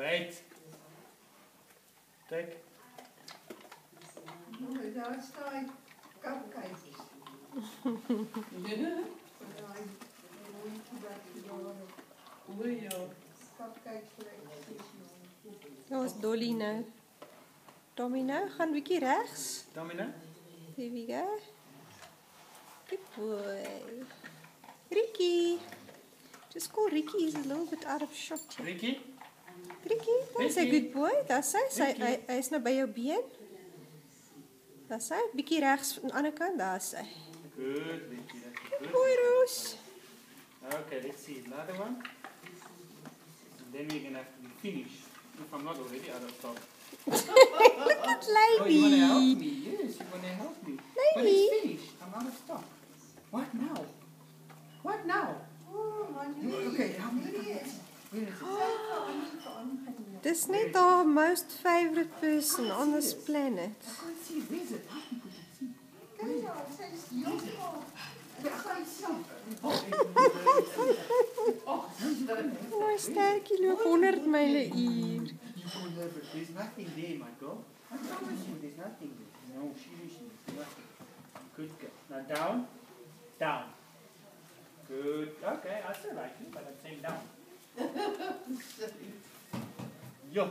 Wait. Take. Daar staat cupcakes. Dat is Dolly nou. Domino, gaan een beetje rechts. Domino. Here we go. Good boy. Ricky. Just call Ricky, he's a little bit out of shot here. Ricky. Ricky, that's a Ricky. good boy. That's hy. Hy is nou by jou been. That's hy. Bietjie regs aan die ander kant, daar's hy. Good, Ricky. Good boy, Roos. Okay, let's see another one. And then we're gonna have to be finished. If I'm not already out of stock. Lady. Oh, you wanna help me? Yes, you wanna help me. But Lady. it's finished. I'm out of stock. What now? What now? Okay, help me. Where is it? Dis net our most favorite person on this planet. I can't see. Where is it? Help me put it. See. Kijk nou, het is heel My sterkie loop 100 myle uur. There's nothing there, my girl. I promise you, there's nothing there. No, seriously, there's nothing. Good girl. Now down, down. Good. Okay, I still like you, but I'm saying down. Yo.